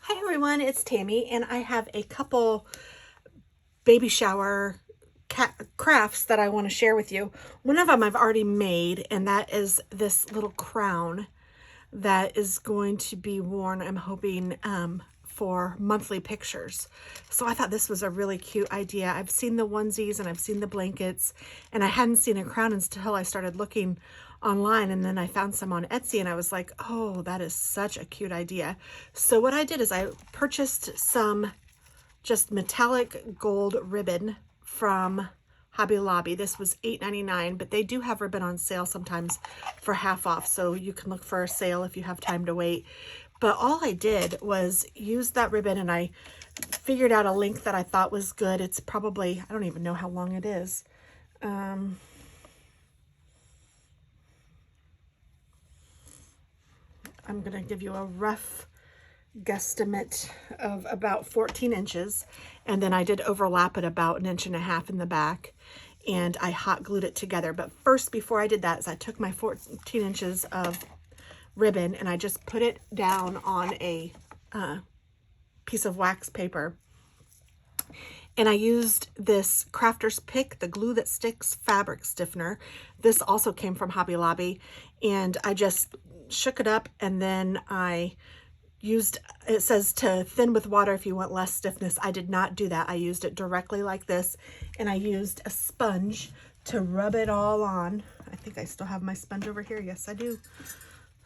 Hi everyone, it's Tammy, and I have a couple baby shower crafts that I want to share with you. One of them I've already made, and that is this little crown that is going to be worn, I'm hoping, for monthly pictures. So I thought this was a really cute idea. I've seen the onesies and I've seen the blankets, and I hadn't seen a crown until I started looking online, and then I found some on Etsy and I was like, oh, that is such a cute idea. So what I did is I purchased some just metallic gold ribbon from Hobby Lobby. This was $8.99, but they do have ribbon on sale sometimes for half off, so you can look for a sale if you have time to wait. But all I did was use that ribbon, and I figured out a length that I thought was good. It's probably, I don't even know how long it is. I'm gonna give you a rough guesstimate of about 14 inches, and then I did overlap it about 1.5 inches in the back, and I hot glued it together. But first, before I did that, is I took my 14 inches of ribbon and I just put it down on a piece of wax paper, and I used this crafter's pick, the glue that sticks fabric stiffener. This also came from Hobby Lobby, and I just shook it up, and then I used, it says to thin with water if you want less stiffness. I did not do that. I used it directly like this, and I used a sponge to rub it all on. I think I still have my sponge over here. Yes, I do.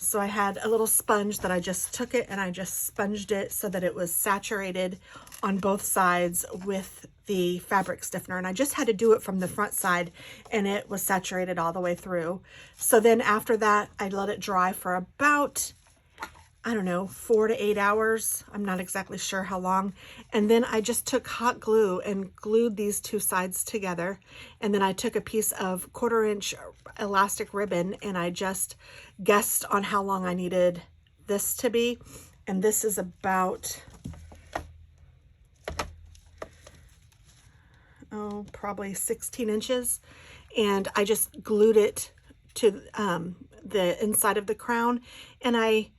So I had a little sponge that I just took it and I just sponged it so that it was saturated on both sides with the fabric stiffener. And I just had to do it from the front side, and it was saturated all the way through. So then after that, I let it dry for about, I don't know, 4 to 8 hours. I'm not exactly sure how long. And then I just took hot glue and glued these two sides together. And then I took a piece of 1/4 inch elastic ribbon, and I just guessed on how long I needed this to be. And this is about, oh, probably 16 inches. And I just glued it to the inside of the crown, and I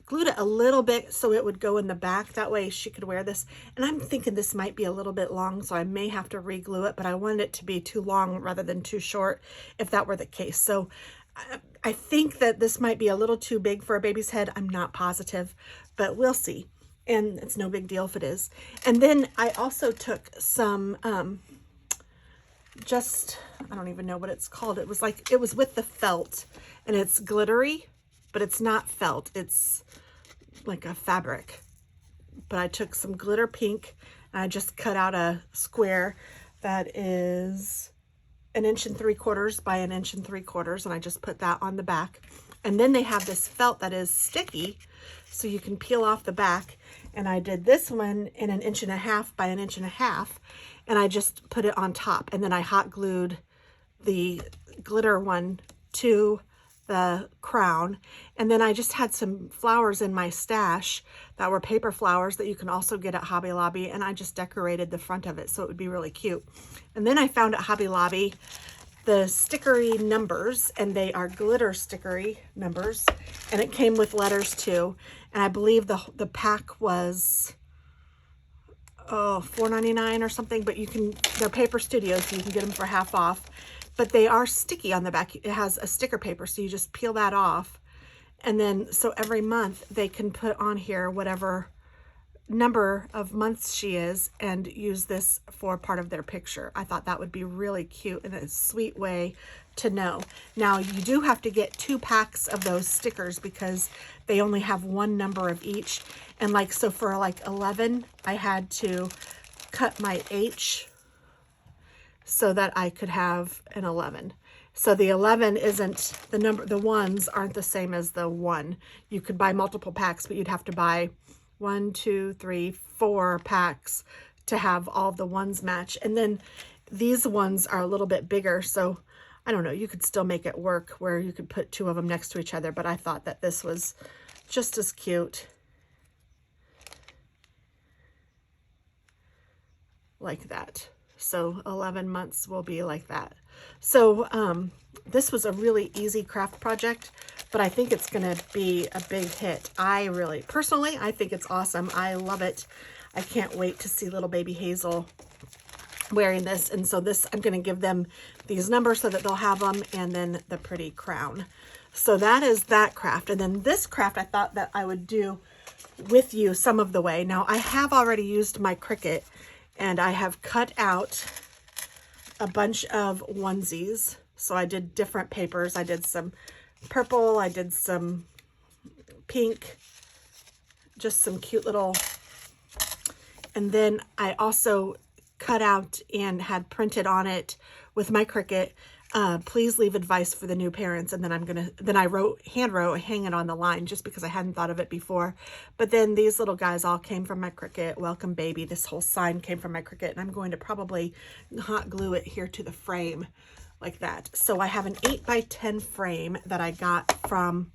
glued it a little bit so it would go in the back. That way she could wear this. And I'm thinking this might be a little bit long, so I may have to re-glue it, but I wanted it to be too long rather than too short if that were the case. So I think that this might be a little too big for a baby's head. I'm not positive, but we'll see. And it's no big deal if it is. And then I also took some, just, I don't even know what it's called. It was like, it was with the felt, and it's glittery, but it's not felt. It's like a fabric. But I took some glitter pink, and I just cut out a square that is 1.75 inches by 1.75 inches, and I just put that on the back. And then they have this felt that is sticky, so you can peel off the back. And I did this one in 1.5 inches by 1.5 inches, and I just put it on top. And then I hot glued the glitter one to the crown. And then I just had some flowers in my stash that were paper flowers that you can also get at Hobby Lobby, and I just decorated the front of it so it would be really cute. And then I found at Hobby Lobby the stickery numbers, and they are glitter stickery numbers, and it came with letters too. And I believe the pack was, oh, $4.99 or something, but you can, they're Paper Studios, so you can get them for half off. But they are sticky on the back. It has a sticker paper, so you just peel that off. And then, so every month they can put on here whatever number of months she is and use this for part of their picture. I thought that would be really cute and a sweet way to know. Now, you do have to get 2 packs of those stickers because they only have one number of each. And like, so for like 11, I had to cut my H so that I could have an 11. So the 11 isn't the number, the ones aren't the same as the 1. You could buy multiple packs, but you'd have to buy 1, 2, 3, 4 packs to have all the ones match. And then these ones are a little bit bigger, so I don't know, you could still make it work where you could put 2 of them next to each other, but I thought that this was just as cute. Like that. So 11 months will be like that. So this was a really easy craft project but I think it's going to be a big hit. Personally, I think it's awesome. I love it. I can't wait to see little baby Hazel wearing this. And so this, I'm going to give them these numbers so that they'll have them, and then the pretty crown. So that is that craft. And then this craft, I thought that I would do with you some of the way. Now, I have already used my Cricut, and I have cut out a bunch of onesies. So I did different papers. I did some purple, I did some pink, just some cute little, and then I also cut out and had printed on it with my Cricut, please leave advice for the new parents. And then I hand wrote, hang it on the line, just because I hadn't thought of it before. But then these little guys all came from my Cricut. Welcome baby. This whole sign came from my Cricut, and I'm going to probably hot glue it here to the frame like that. So I have an 8x10 frame that I got from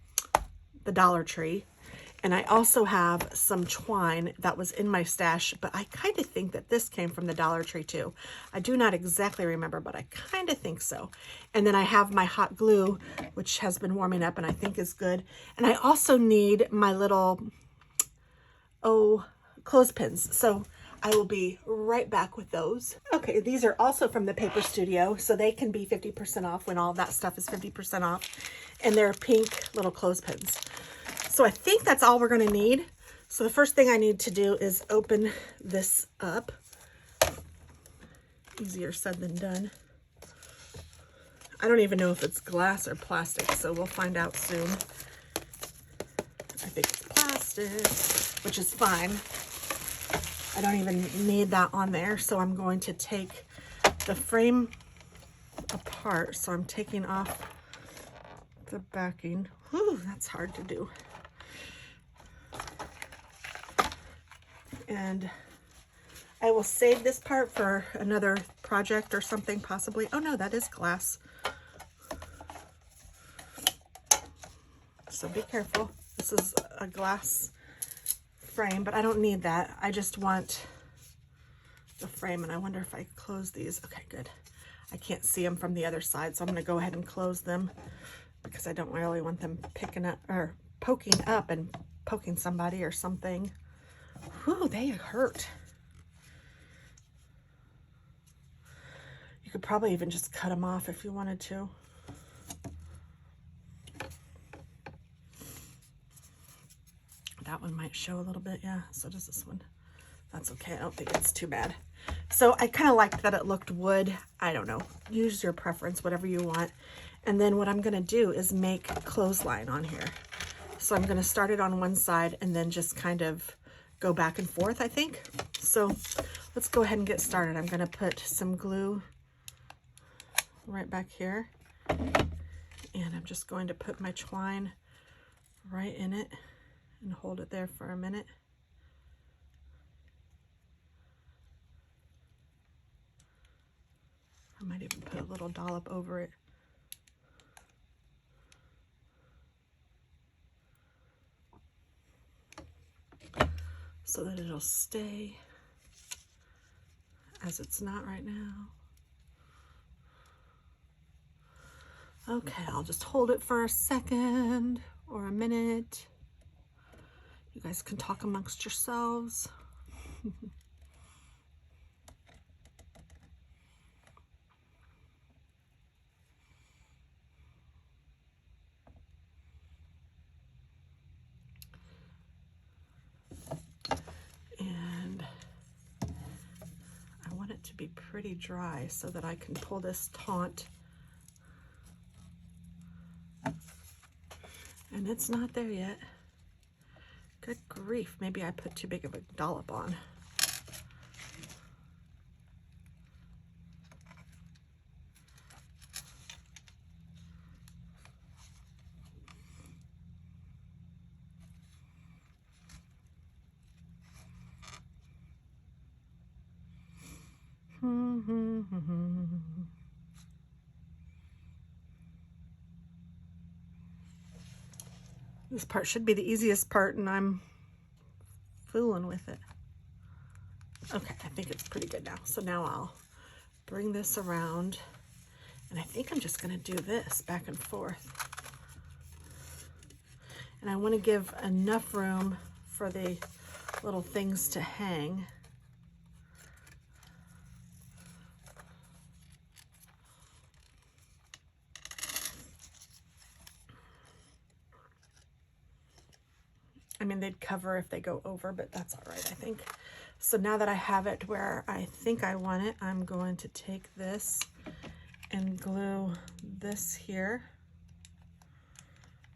the Dollar Tree. And I also have some twine that was in my stash, but I kind of think that this came from the Dollar Tree too. I do not exactly remember, but I kind of think so. And then I have my hot glue, which has been warming up and I think is good. And I also need my little, clothespins. So I will be right back with those. Okay, these are also from the Paper Studio, so they can be 50% off when all that stuff is 50% off. And they're pink little clothespins. So I think that's all we're going to need. So the first thing I need to do is open this up. Easier said than done. I don't even know if it's glass or plastic, so we'll find out soon. I think it's plastic, which is fine. I don't even need that on there. So I'm going to take the frame apart. So I'm taking off the backing. Whew, that's hard to do. And I will save this part for another project or something possibly. Oh no, that is glass. So be careful. This is a glass frame, but I don't need that. I just want the frame, and I wonder if I close these. Okay, good. I can't see them from the other side, so I'm going to go ahead and close them because I don't really want them picking up or poking up and poking somebody or something. Whew, they hurt. You could probably even just cut them off if you wanted to. That one might show a little bit, yeah, so does this one. That's okay, I don't think it's too bad. So I kind of liked that it looked wood. I don't know, use your preference, whatever you want. And then what I'm gonna do is make clothesline on here. So I'm gonna start it on one side and then just kind of go back and forth, I think. So let's go ahead and get started. I'm gonna put some glue right back here. And I'm just going to put my twine right in it and hold it there for a minute. I might even put a little dollop over it. So that it'll stay as it's not right now. Okay, I'll just hold it for a second or a minute. You guys can talk amongst yourselves. And I want it to be pretty dry so that I can pull this taunt. And it's not there yet. Good grief, maybe I put too big of a dollop on. This part should be the easiest part, and I'm fooling with it. Okay, I think it's pretty good now. So now I'll bring this around, and I think I'm just going to do this back and forth. And I want to give enough room for the little things to hang. I mean, they'd cover if they go over, but that's all right, I think. So now that I have it where I think I want it, I'm going to take this and glue this here.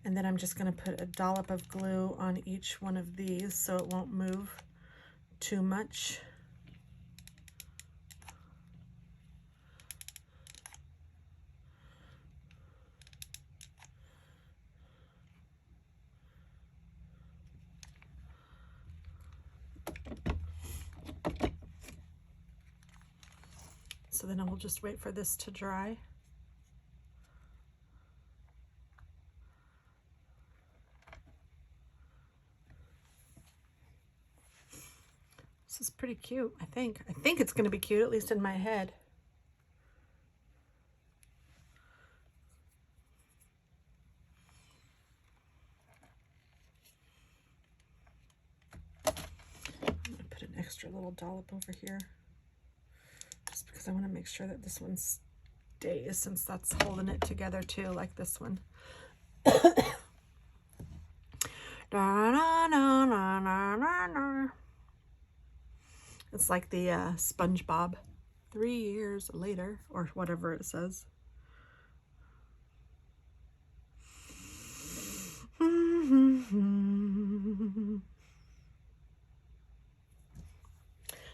And then I'm just going to put a dollop of glue on each one of these so it won't move too much. So then I will just wait for this to dry. This is pretty cute, I think. I think it's going to be cute, at least in my head. I'm going to put an extra little dollop over here, just because I want to make sure that this one stays, since that's holding it together too, like this one. It's like the SpongeBob 3 years later, or whatever it says.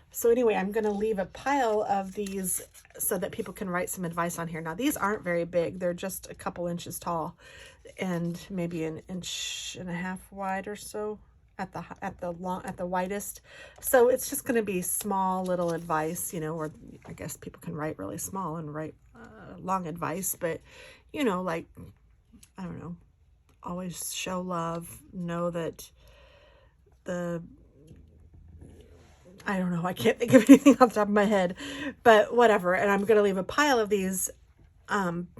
So anyway, I'm going to leave a pile of these so that people can write some advice on here. Now, these aren't very big. They're just a couple inches tall and maybe an inch and a half wide or so at the widest. So it's just going to be small little advice, you know, or I guess people can write really small and write long advice, but you know, like, I don't know, always show love, know that I don't know, I can't think of anything off the top of my head, but whatever. And I'm going to leave a pile of these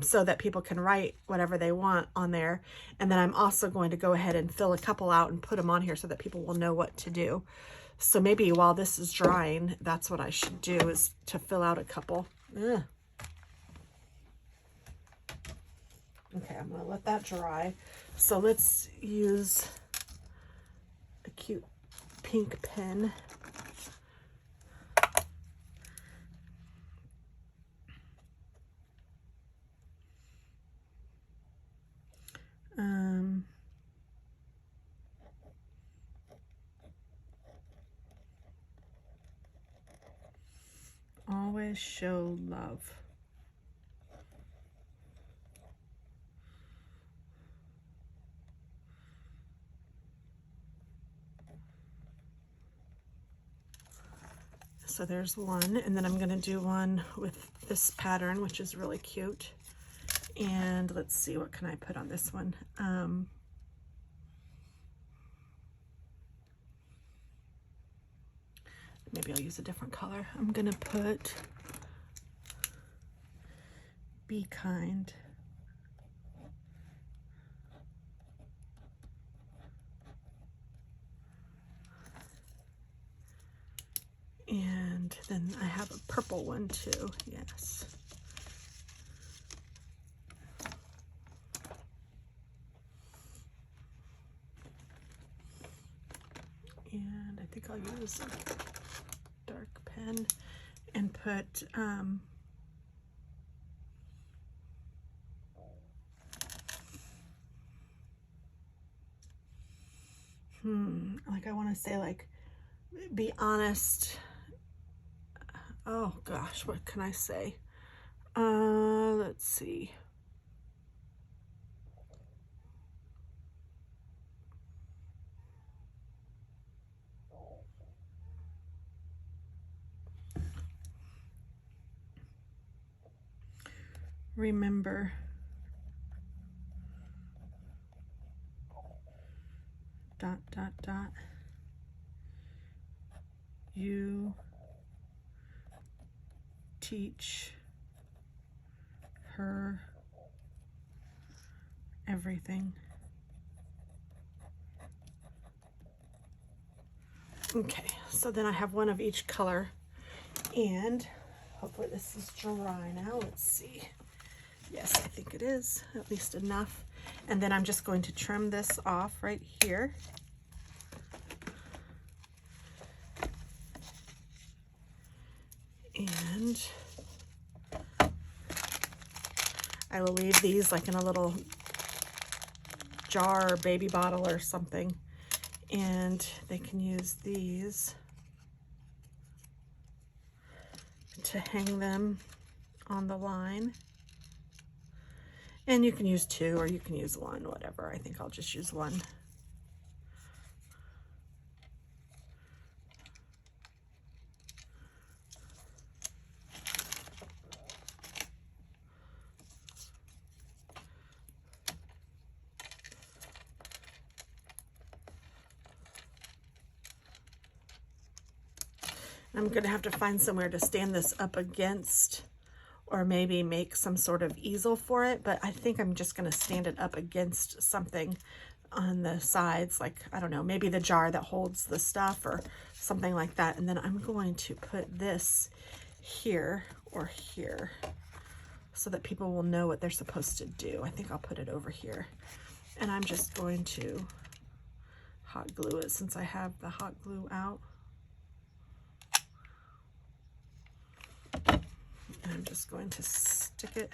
so that people can write whatever they want on there. And then I'm also going to go ahead and fill a couple out and put them on here so that people will know what to do. So maybe while this is drying, that's what I should do, is to fill out a couple. Ugh. Okay, I'm going to let that dry. So let's use a cute pink pen. Always show love. So there's one, and then I'm going to do one with this pattern, which is really cute. And let's see, what can I put on this one? Maybe I'll use a different color. I'm going to put Be Kind. And then I have a purple one too, yes. And I think I'll use a dark pen and put like I want to say, like, be honest. Oh gosh, what can I say? Let's see. Remember, dot, dot, dot. You teach her everything. Okay, so then I have one of each color, and hopefully this is dry now. Let's see. Yes, I think it is, at least enough. And then I'm just going to trim this off right here. And I will leave these like in a little jar or baby bottle or something, and they can use these to hang them on the line. And you can use 2 or you can use 1, whatever. I think I'll just use 1. I'm gonna have to find somewhere to stand this up against, or maybe make some sort of easel for it, but I think I'm just gonna stand it up against something on the sides, like, I don't know, maybe the jar that holds the stuff or something like that. And then I'm going to put this here or here so that people will know what they're supposed to do. I think I'll put it over here. And I'm just going to hot glue it since I have the hot glue out. And I'm just going to stick it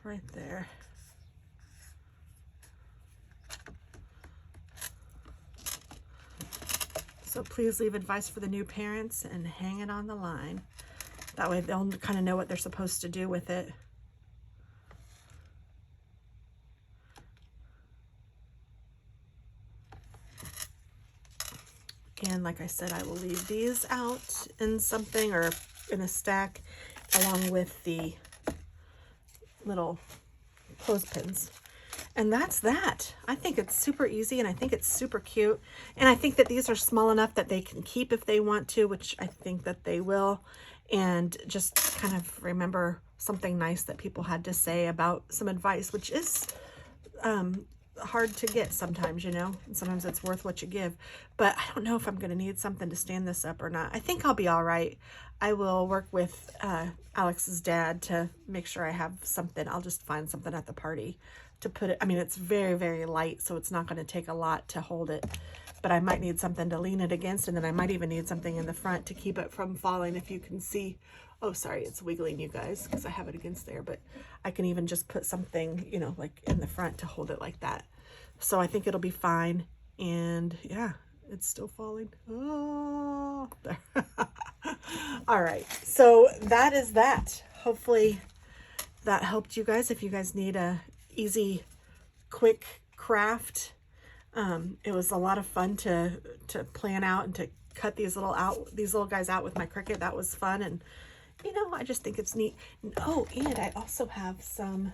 right there. So please leave advice for the new parents and hang it on the line. That way they'll kind of know what they're supposed to do with it. And like I said, I will leave these out in something or in a stack along with the little clothespins. And that's that. I think it's super easy and I think it's super cute. And I think that these are small enough that they can keep if they want to, which I think that they will. And just kind of remember something nice that people had to say about some advice, which is hard to get sometimes, you know, and sometimes it's worth what you give. But I don't know if I'm going to need something to stand this up or not. I think I'll be all right. I will work with Alex's dad to make sure I have something. I'll just find something at the party to put it. I mean, it's very, very light, so it's not going to take a lot to hold it. But I might need something to lean it against, and then I might even need something in the front to keep it from falling. If you can see, oh, sorry, it's wiggling, you guys, because I have it against there. But I can even just put something, you know, like in the front to hold it like that. So I think it'll be fine. And yeah, it's still falling. Oh, there. All right, so that is that. Hopefully that helped you guys. If you guys need a easy, quick craft, it was a lot of fun to plan out and to cut these little guys out with my Cricut. That was fun, and you know, I just think it's neat. Oh, and I also have some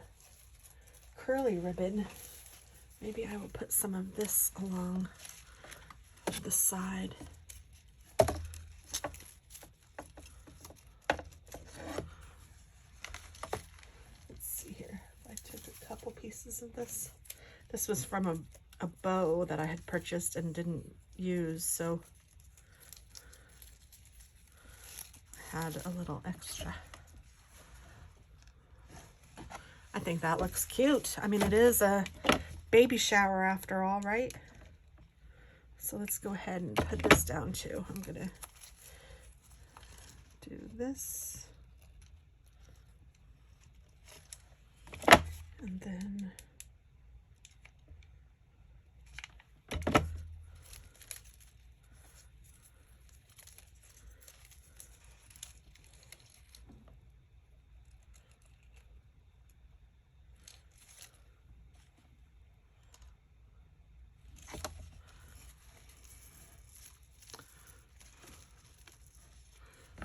curly ribbon. Maybe I will put some of this along the side. Let's see here. I took a couple pieces of this. This was from a bow that I had purchased and didn't use, so I had a little extra. I think that looks cute. I mean, it is a baby shower after all, right? So let's go ahead and put this down too. I'm gonna do this, and then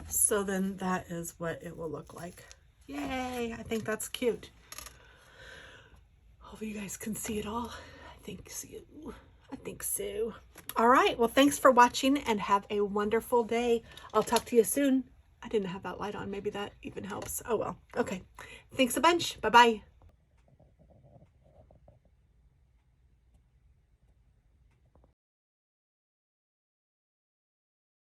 so then that is what it will look like. Yay, I think that's cute. Hopefully you guys can see it all. I think so. All right, well, thanks for watching and have a wonderful day. I'll talk to you soon. I didn't have that light on. Maybe that even helps. Oh well. Okay. Thanks a bunch. Bye-bye.